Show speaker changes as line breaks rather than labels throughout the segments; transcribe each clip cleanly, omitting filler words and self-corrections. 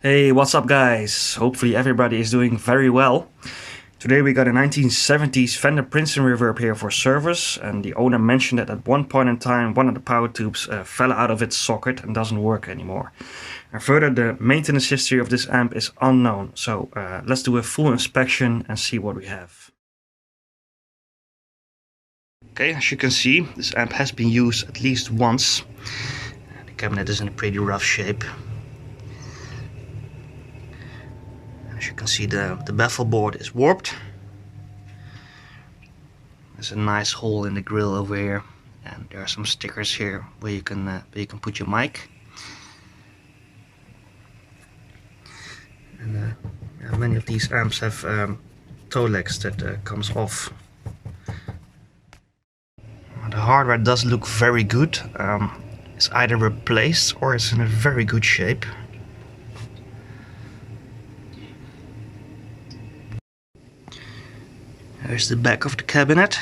Hey, what's up guys? Hopefully everybody is doing very well. Today we got a 1970s Fender Princeton Reverb here for service, and the owner mentioned that at one point in time one of the power tubes fell out of its socket and doesn't work anymore. And further, the maintenance history of this amp is unknown, so let's do a full inspection and see what we have. Okay, as you can see, this amp has been used at least once. The cabinet is in a pretty rough shape. As you can see, the baffle board is warped. There's a nice hole in the grill over here, and there are some stickers here where you can put your mic. And many of these amps have toe legs that comes off. The hardware does look very good. It's either replaced or it's in a very good shape. Here's the back of the cabinet.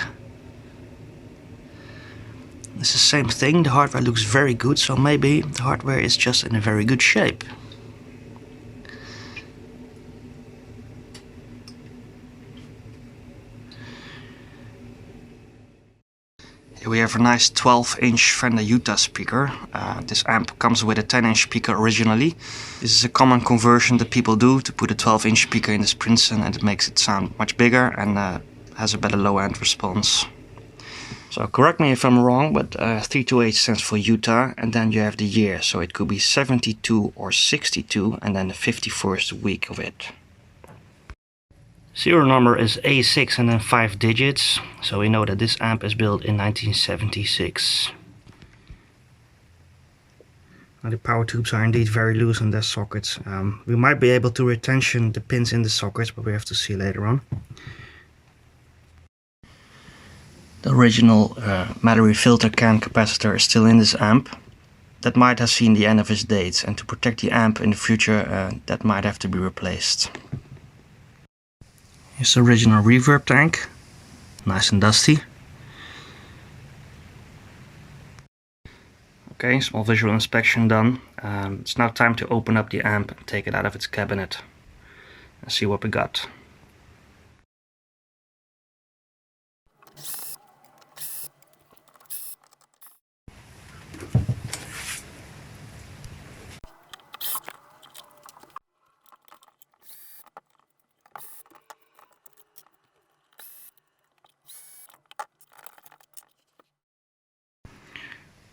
It's the same thing, the hardware looks very good, so maybe the hardware is just in a very good shape. Here we have a nice 12-inch Fender Utah speaker. This amp comes with a 10-inch speaker originally. This is a common conversion that people do to put a 12-inch speaker in this Princeton, and it makes it sound much bigger and has a better low-end response. So correct me if I'm wrong, but 328 stands for Utah, and then you have the year, so it could be 72 or 62, and then the 51st week of it. Serial number is A6 and then 5 digits, so we know that this amp is built in 1976. Now the power tubes are indeed very loose in their sockets. We might be able to retension the pins in the sockets, but we have to see later on. The original battery filter can capacitor is still in this amp. That might have seen the end of its dates, and to protect the amp in the future that might have to be replaced. Here's the original reverb tank, nice and dusty. Okay, small visual inspection done. It's now time to open up the amp and take it out of its cabinet and see what we got.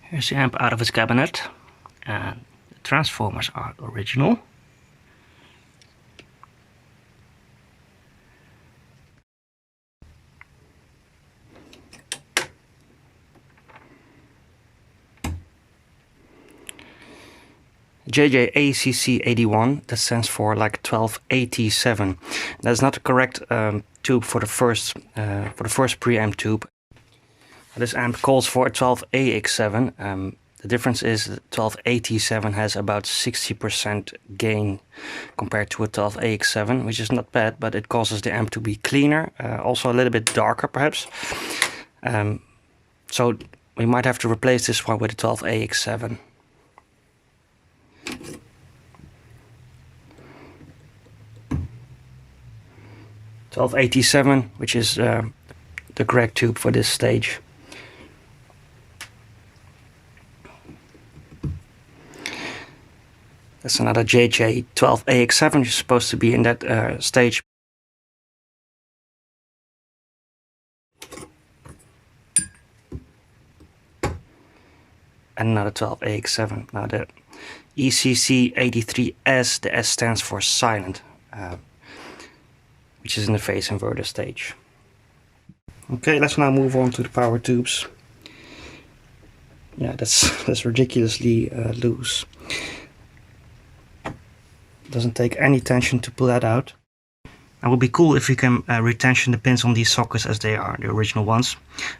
Here's the amp out of its cabinet, and the transformers are original. JJACC81, that stands for like 1287. That's not the correct tube for the first preamp tube. This amp calls for a 12AX7. The difference is that 1287 has about 60% gain compared to a 12AX7, which is not bad, but it causes the amp to be cleaner, also a little bit darker perhaps. So we might have to replace this one with a 12AX7. $1287, which is the correct tube for this stage. That's another JJ12AX7, which is supposed to be in that stage. And another 12AX7. Now the ECC83S, the S stands for silent, which is in the phase inverter stage. Okay, let's now move on to the power tubes. Yeah, that's ridiculously loose. Doesn't take any tension to pull that out. It would be cool if we can retension the pins on these sockets as they are, the original ones.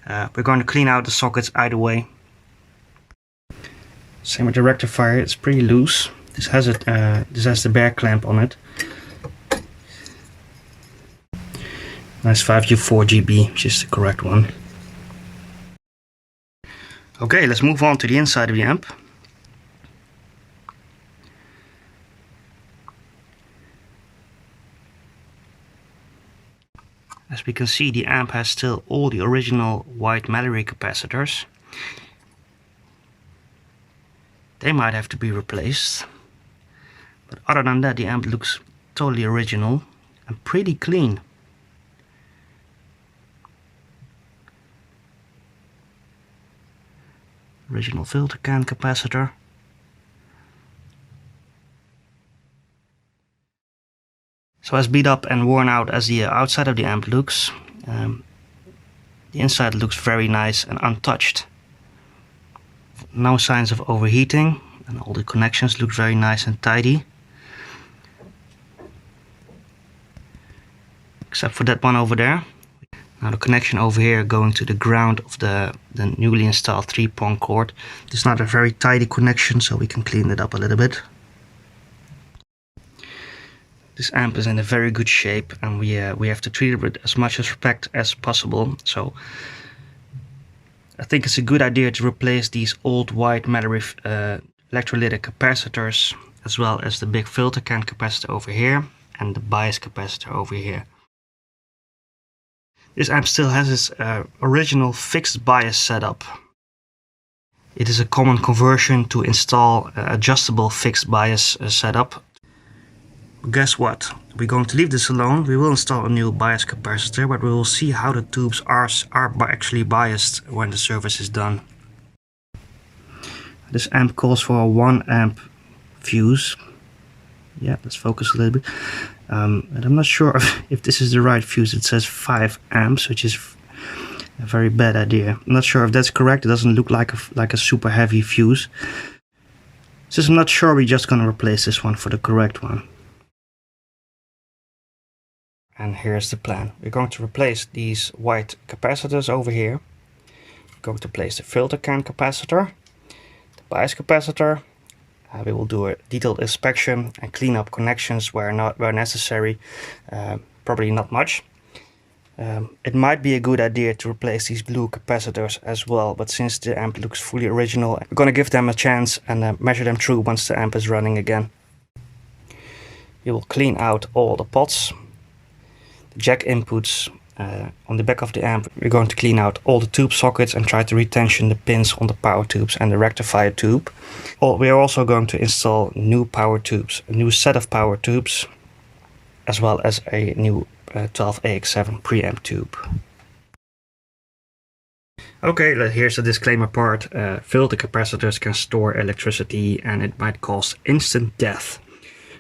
We're going to clean out the sockets either way. Same with the rectifier, it's pretty loose. This has the bear clamp on it. Nice 5U4GB, which is the correct one. Okay, let's move on to the inside of the amp. As we can see, the amp has still all the original white Mallory capacitors. They might have to be replaced. But other than that, the amp looks totally original and pretty clean. Original filter can capacitor. So as beat up and worn out as the outside of the amp looks, the inside looks very nice and untouched. No signs of overheating, and all the connections look very nice and tidy. Except for that one over there. Now the connection over here going to the ground of the newly installed 3-prong cord. It's not a very tidy connection, so we can clean it up a little bit. This amp is in a very good shape, and we have to treat it with as much respect as possible. So I think it's a good idea to replace these old white Mallory electrolytic capacitors, as well as the big filter can capacitor over here and the bias capacitor over here. This amp still has its original fixed bias setup. It is a common conversion to install adjustable fixed bias setup. Guess what? We're going to leave this alone. We will install a new bias capacitor, but we will see how the tubes are actually biased when the service is done. This amp calls for a 1 amp fuse. Yeah, let's focus a little bit. And I'm not sure if this is the right fuse. It says 5 amps, which is a very bad idea. I'm not sure if that's correct. It doesn't look like a super heavy fuse. Since I'm not sure, we're just going to replace this one for the correct one. And here's the plan. We're going to replace these white capacitors over here. We're going to place the filter can capacitor, the bias capacitor. We will do a detailed inspection and clean up connections where necessary. Probably not much. It might be a good idea to replace these blue capacitors as well, but since the amp looks fully original, we're going to give them a chance and measure them through once the amp is running again. We will clean out all the pots, the jack inputs. On the back of the amp, we're going to clean out all the tube sockets and try to retension the pins on the power tubes and the rectifier tube. We are also going to install new power tubes, a new set of power tubes, as well as a new 12AX7 preamp tube. Okay, here's the disclaimer part. Filter capacitors can store electricity and it might cause instant death.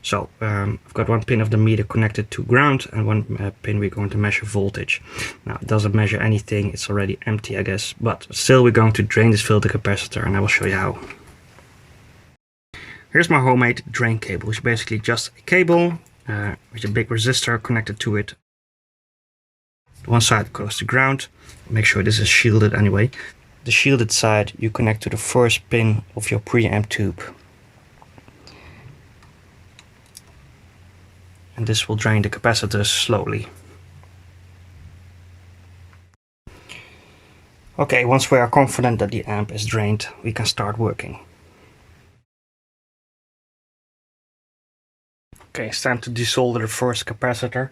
So I've got one pin of the meter connected to ground and one pin we're going to measure voltage. Now it doesn't measure anything, it's already empty I guess, but still we're going to drain this filter capacitor and I will show you how. Here's my homemade drain cable, which is basically just a cable with a big resistor connected to it. One side goes to ground, make sure this is shielded anyway. The shielded side you connect to the first pin of your preamp tube. And this will drain the capacitors slowly. Okay, once we are confident that the amp is drained, we can start working. Okay, it's time to desolder the first capacitor.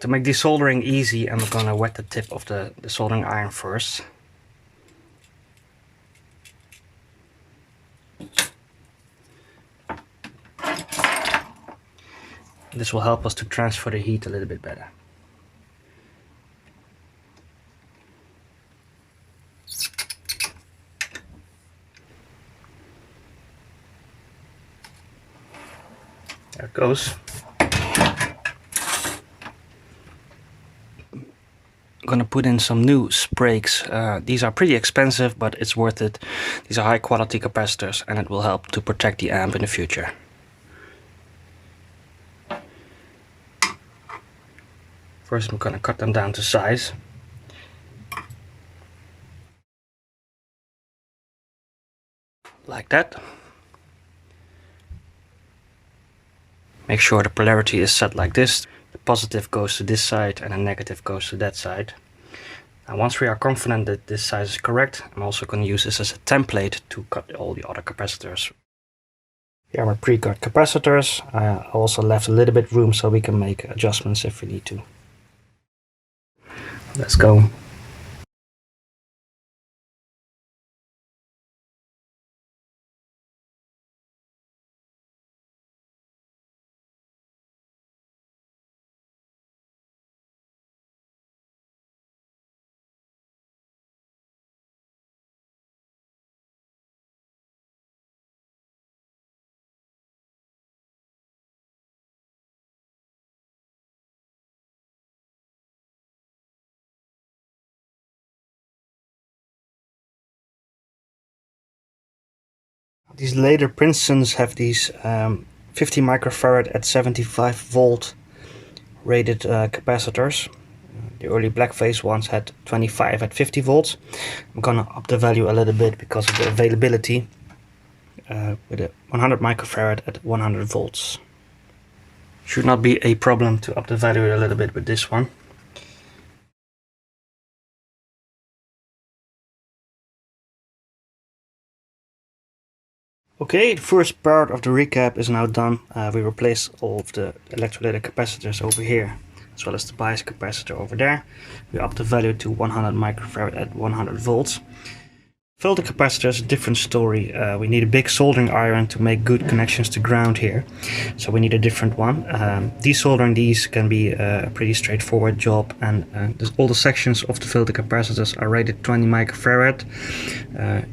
To make desoldering easy, I'm going to wet the tip of the soldering iron first. This will help us to transfer the heat a little bit better. There it goes. I'm gonna put in some new sprakes. These are pretty expensive, but it's worth it. These are high quality capacitors and it will help to protect the amp in the future. First I'm going to cut them down to size. Like that. Make sure the polarity is set like this. The positive goes to this side and the negative goes to that side. Now once we are confident that this size is correct, I'm also going to use this as a template to cut all the other capacitors. Here are my pre-cut capacitors. I also left a little bit room so we can make adjustments if we need to. Let's go. These later Princetons have these 50 microfarad at 75 volt rated capacitors. The early Blackface ones had 25 at 50 volts. I'm gonna up the value a little bit because of the availability with a 100 microfarad at 100 volts. Should not be a problem to up the value a little bit with this one. Okay, the first part of the recap is now done. We replaced all of the electrolytic capacitors over here, as well as the bias capacitor over there. We upped the value to 100 microfarad at 100 volts. Filter capacitor is a different story. We need a big soldering iron to make good connections to ground here, so we need a different one. Desoldering these can be a pretty straightforward job, and all the sections of the filter capacitors are rated 20 microfarad.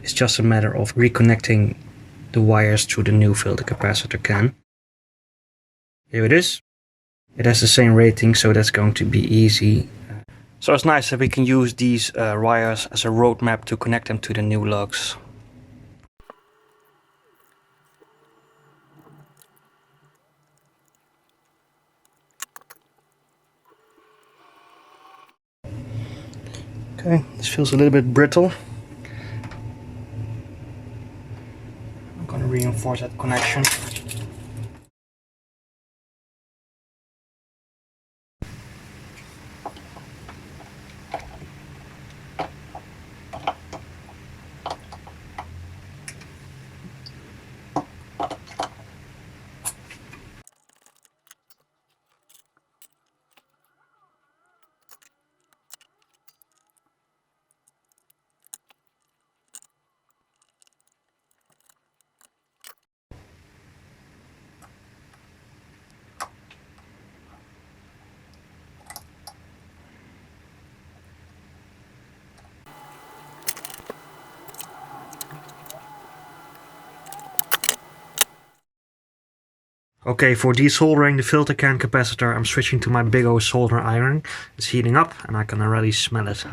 It's just a matter of reconnecting the wires through the new filter capacitor can. Here it is. It has the same rating, so that's going to be easy. So it's nice that we can use these wires as a roadmap to connect them to the new lugs. Okay, this feels a little bit brittle. I'm going to reinforce that connection. Okay, for desoldering the filter can capacitor, I'm switching to my big old solder iron. It's heating up and I can already smell it.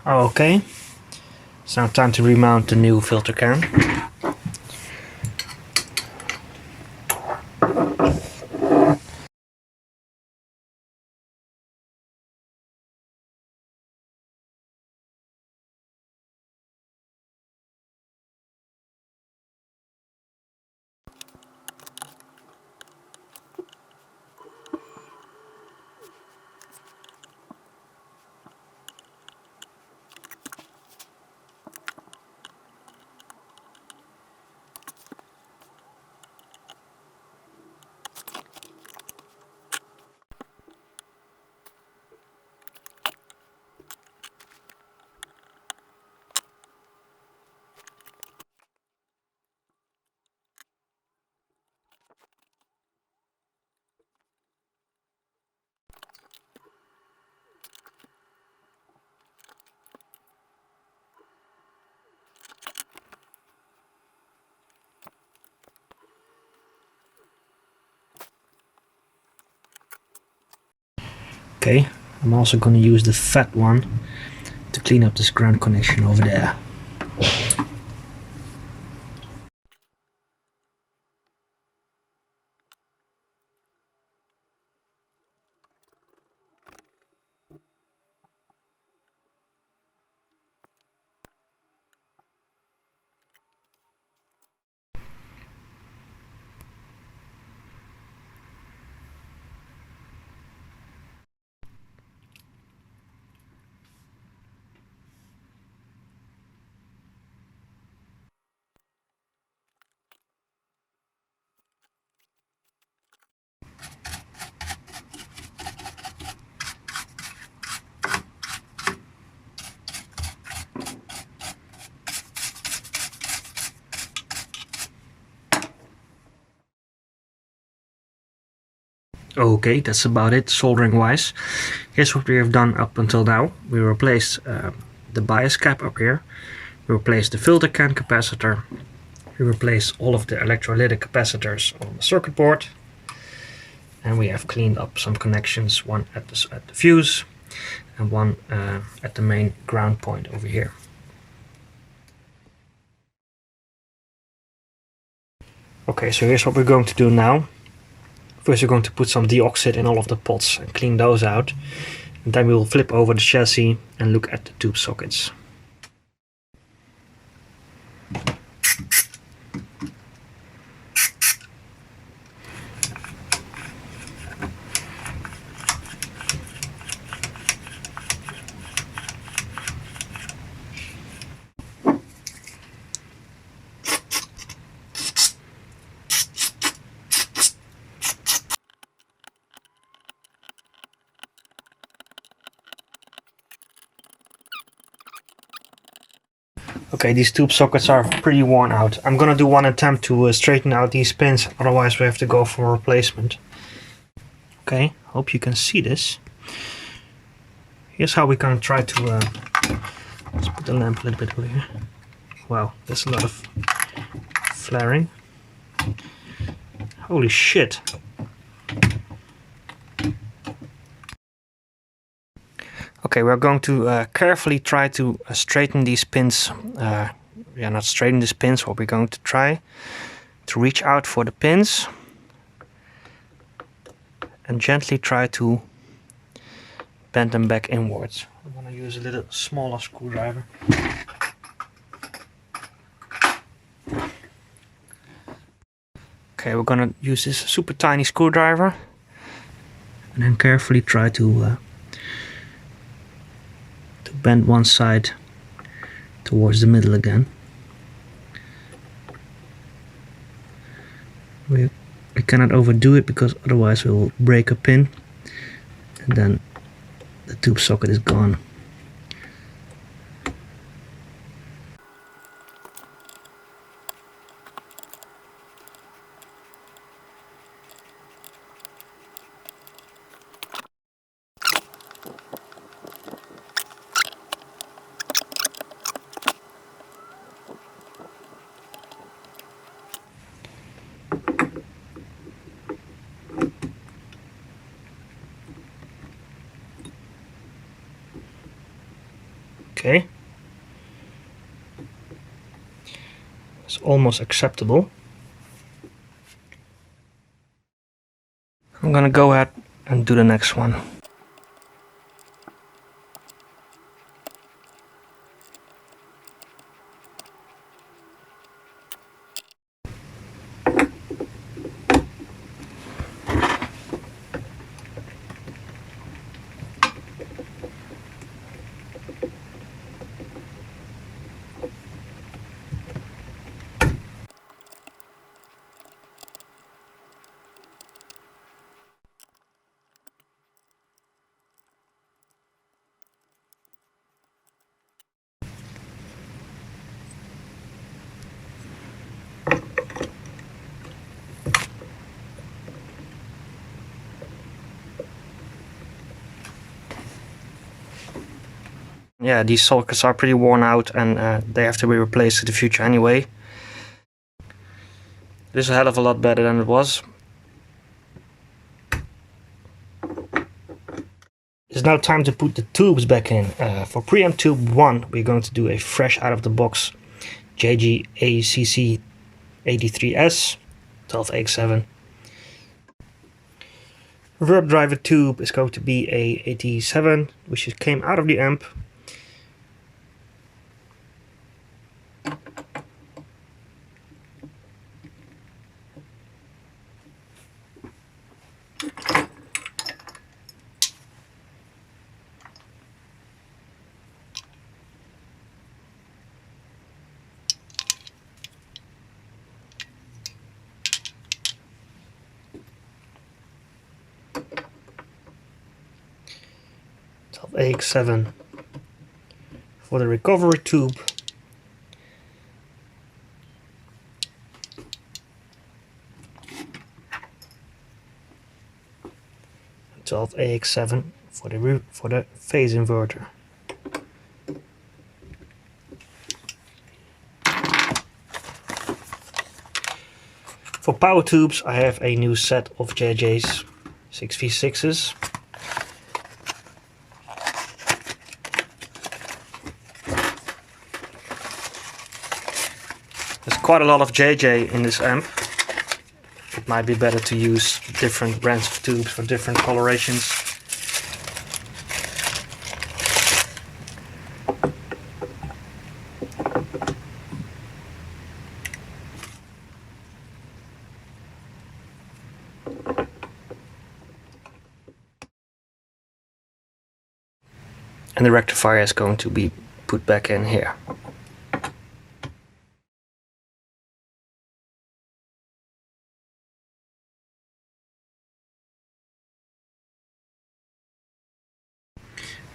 Okay, it's now time to remount the new filter can. Okay, I'm also going to use the fat one to clean up this ground connection over there. Okay, that's about it soldering wise. Here's what we have done up until now. We replaced the bias cap up here. We replaced the filter can capacitor. We replaced all of the electrolytic capacitors on the circuit board. And we have cleaned up some connections, one at the fuse and one at the main ground point over here. Okay, so here's what we're going to do now. First we're going to put some deoxide in all of the pots and clean those out. And then we will flip over the chassis and look at the tube sockets. Okay, these tube sockets are pretty worn out. I'm gonna do one attempt to straighten out these pins, otherwise we have to go for a replacement. Okay, hope you can see this. Here's how we're gonna try to... let's put the lamp a little bit over here. Wow, there's a lot of flaring. Holy shit. Okay, we're going to carefully try to straighten these pins. Not straighten these pins, but we're going to try to reach out for the pins and gently try to bend them back inwards. I'm going to use a little smaller screwdriver. Okay, we're going to use this super tiny screwdriver and then carefully try to bend one side towards the middle again. We cannot overdo it because otherwise we will break a pin and then the tube socket is gone. Okay, it's almost acceptable. I'm gonna go ahead and do the next one. Yeah, these sockets are pretty worn out and they have to be replaced in the future anyway. This is a hell of a lot better than it was. It's now time to put the tubes back in. For preamp tube 1 we're going to do a fresh out of the box JG-ACC 83S 12AX7. Reverb driver tube is going to be a 87, which came out of the amp. AX7 for the recovery tube. 12AX7 for the phase inverter. For power tubes, I have a new set of JJ's 6v6s. There's quite a lot of JJ in this amp. It might be better to use different brands of tubes for different colorations. And the rectifier is going to be put back in here.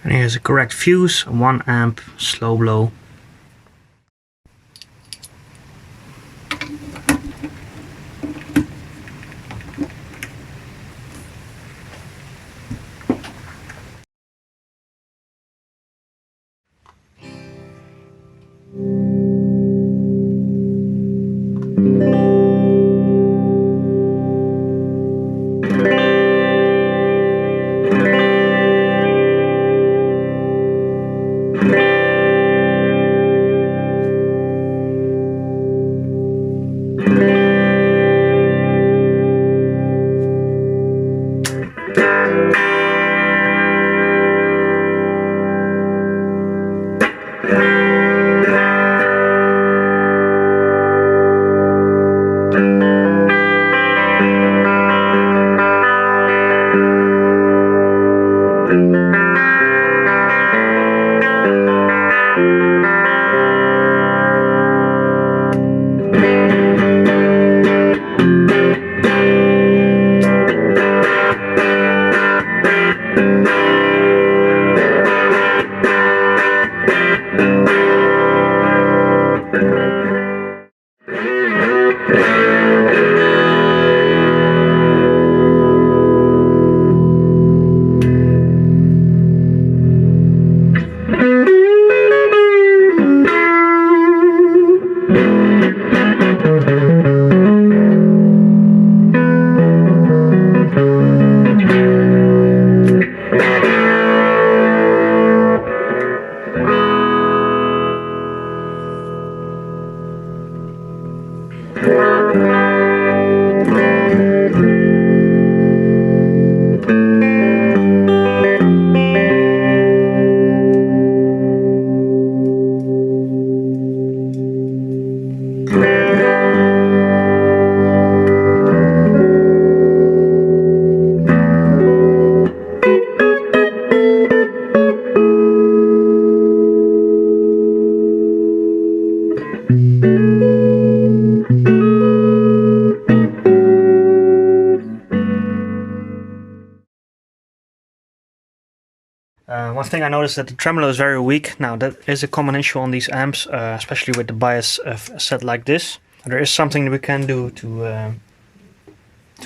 And here's a correct fuse, 1 amp, slow blow. One thing I noticed that the tremolo is very weak. Now that is a common issue on these amps, especially with the bias set like this. There is something that we can do to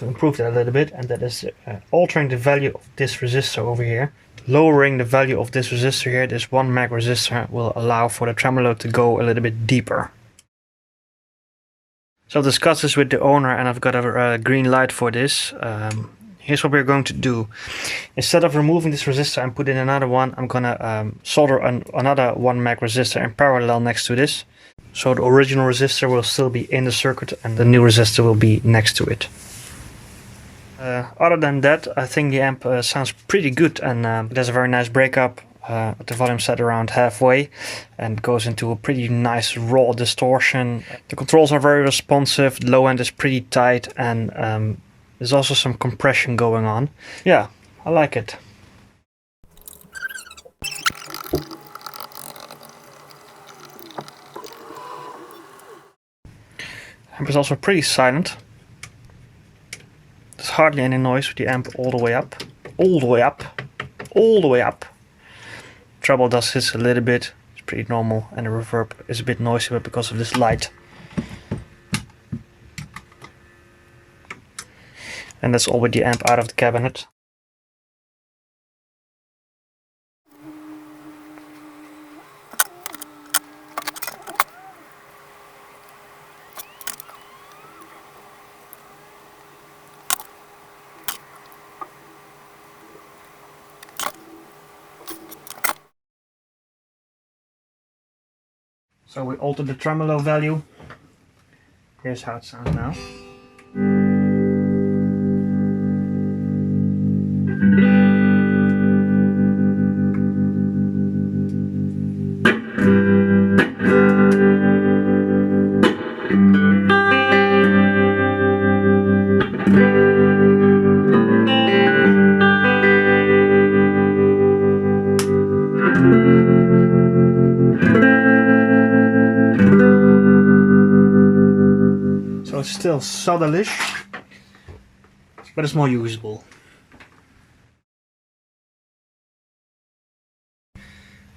improve that a little bit, and that is altering the value of this resistor over here. Lowering the value of this resistor here, this 1 meg resistor, will allow for the tremolo to go a little bit deeper. So I've discussed this with the owner and I've got a green light for this. Here's what we're going to do. Instead of removing this resistor and put in another one, I'm gonna solder another 1 meg resistor in parallel next to this. So the original resistor will still be in the circuit and the new resistor will be next to it. Other than that, I think the amp sounds pretty good, and it has a very nice breakup. The volume set around halfway and goes into a pretty nice raw distortion. The controls are very responsive, the low end is pretty tight, and there's also some compression going on. Yeah, I like it. The amp is also pretty silent. There's hardly any noise with the amp all the way up. All the way up. All the way up. Treble does hiss a little bit. It's pretty normal, and the reverb is a bit noisy, but because of this light. And that's all with the amp out of the cabinet. So we alter the tremolo value. Here's how it sounds now. So it's still subtle-ish, but it's more usable.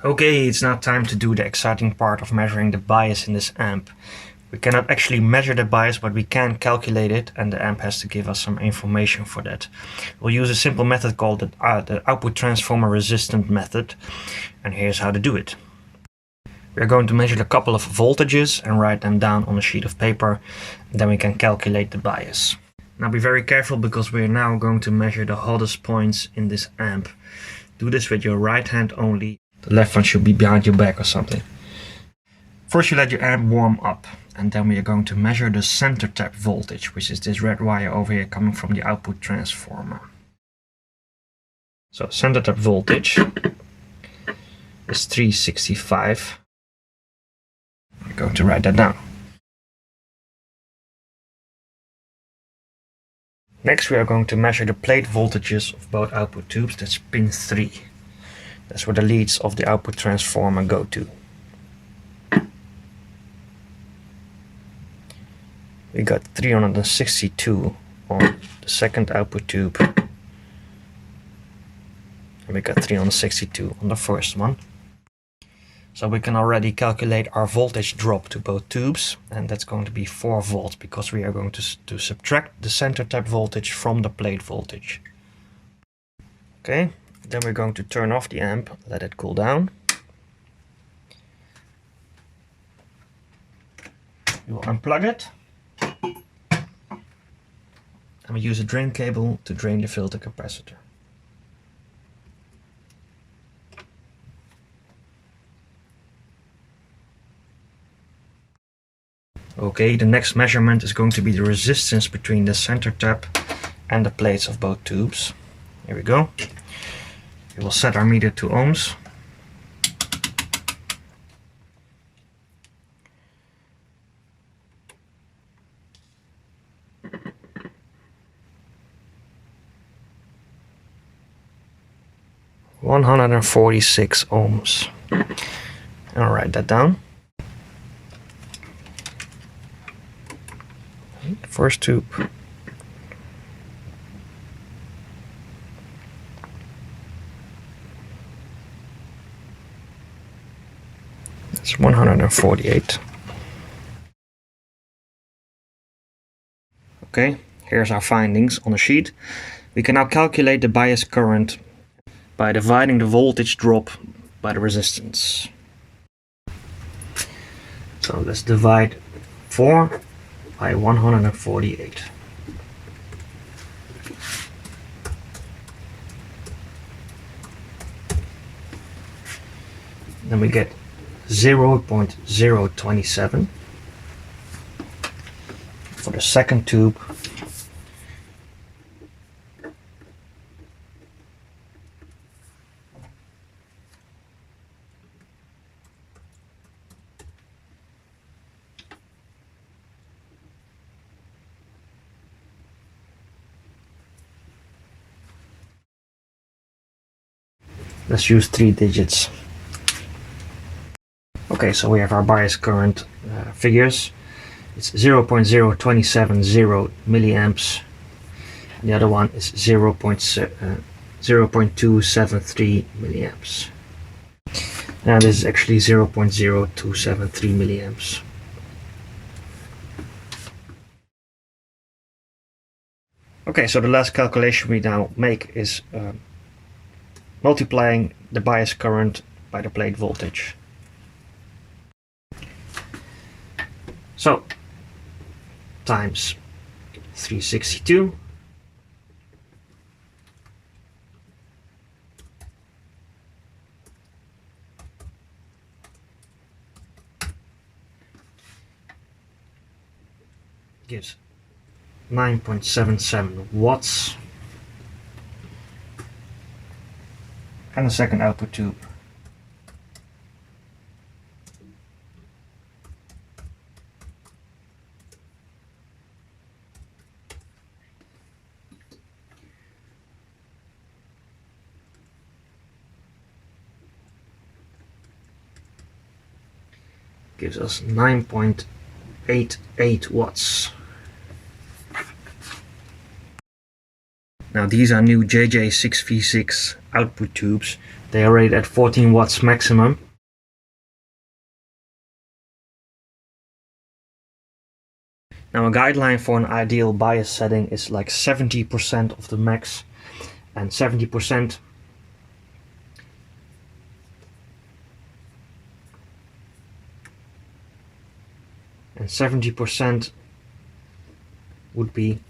Okay, it's now time to do the exciting part of measuring the bias in this amp. We cannot actually measure the bias, but we can calculate it, and the amp has to give us some information for that. We'll use a simple method called the output transformer resistant method, and here's how to do it. We're going to measure a couple of voltages and write them down on a sheet of paper, and then we can calculate the bias. Now be very careful, because we're now going to measure the hottest points in this amp. Do this with your right hand only. The left one should be behind your back or something. First you let your amp warm up, and then we are going to measure the center tap voltage, which is this red wire over here coming from the output transformer. So center tap voltage is 365. I'm going to write that down. Next we are going to measure the plate voltages of both output tubes. That's pin 3. That's where the leads of the output transformer go to. We got 362 on the second output tube, and we got 362 on the first one. So we can already calculate our voltage drop to both tubes, and that's going to be 4 volts, because we are going to subtract the center tap voltage from the plate voltage. Okay, then we're going to turn off the amp, let it cool down. We will unplug it, and we use a drain cable to drain the filter capacitor. Okay, the next measurement is going to be the resistance between the center tap and the plates of both tubes. Here we go. We will set our meter to ohms. (146 ohms). And I'll write that down. First tube. That's 148. Okay, here's our findings on the sheet. We can now calculate the bias current by dividing the voltage drop by the resistance. So let's divide 4 by 148. Then we get 0.027 for the second tube. Let's use 3 digits. Okay, so we have our bias current figures. It's 0.0270 milliamps. And the other one is 0.273 milliamps. Now this is actually 0.0273 milliamps. Okay, so the last calculation we now make is multiplying the bias current by the plate voltage. So, times 362 gives 9.77 watts. And a second output tube. Gives us 9.88 watts. Now these are new JJ6V6 output tubes. They are rated at 14 watts maximum. Now a guideline for an ideal bias setting is like 70% of the max, and 70% and 70% would be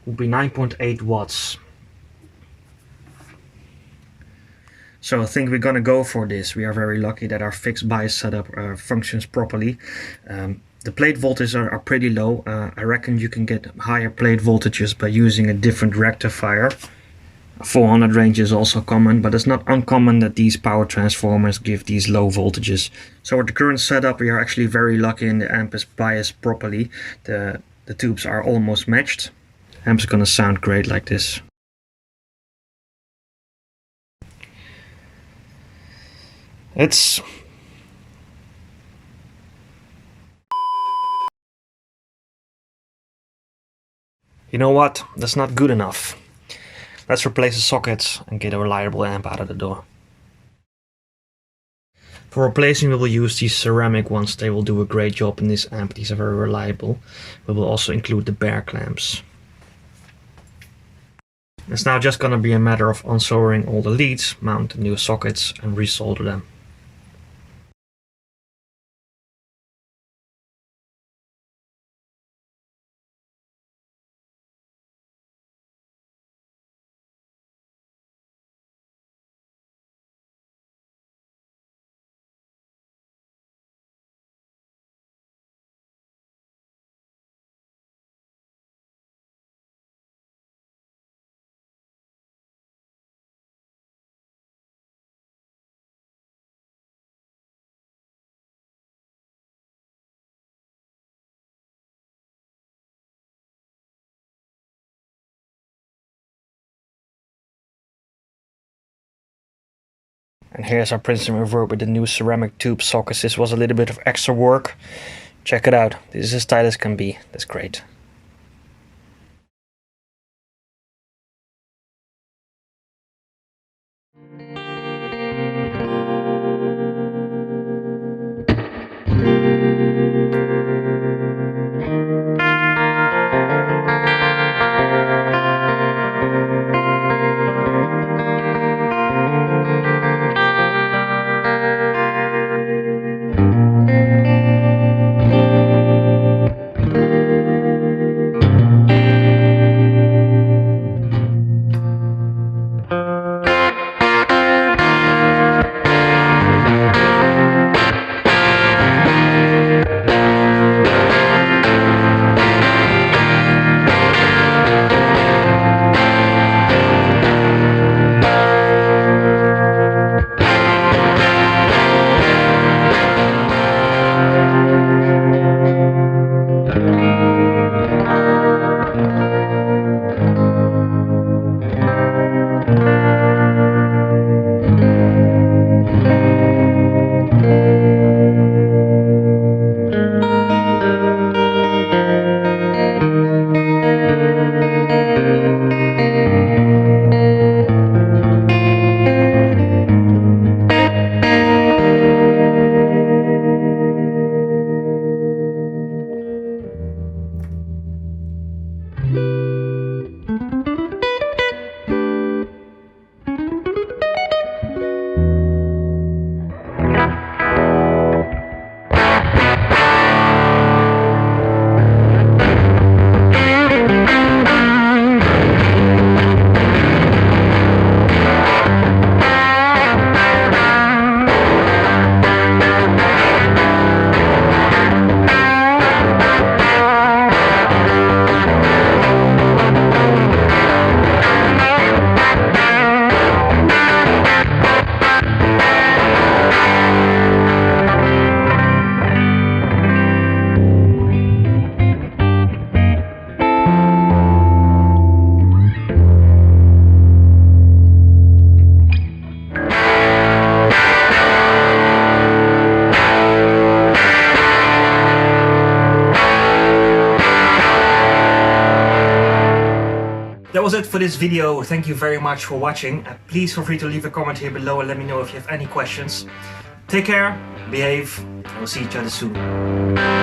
9.8 watts. So I think we're gonna go for this. We are very lucky that our fixed bias setup functions properly. The plate voltages are pretty low. I reckon you can get higher plate voltages by using a different rectifier. 400 range is also common, but it's not uncommon that these power transformers give these low voltages. So with the current setup, we are actually very lucky and the amp is biased properly. The tubes are almost matched. Amp's gonna sound great like this. You know what? That's not good enough. Let's replace the sockets and get a reliable amp out of the door. For replacing, we will use these ceramic ones. They will do a great job in this amp. These are very reliable. We will also include the bear clamps. It's now just gonna be a matter of unsoldering all the leads, mount the new sockets and resolder them. And here's our Princeton Reverb with the new ceramic tube sockets. This was a little bit of extra work. Check it out. This is as tight as can be. That's great. That was it for this video. Thank you very much for watching. Please feel free to leave a comment here below and let me know if you have any questions. Take care, behave, and we'll see each other soon.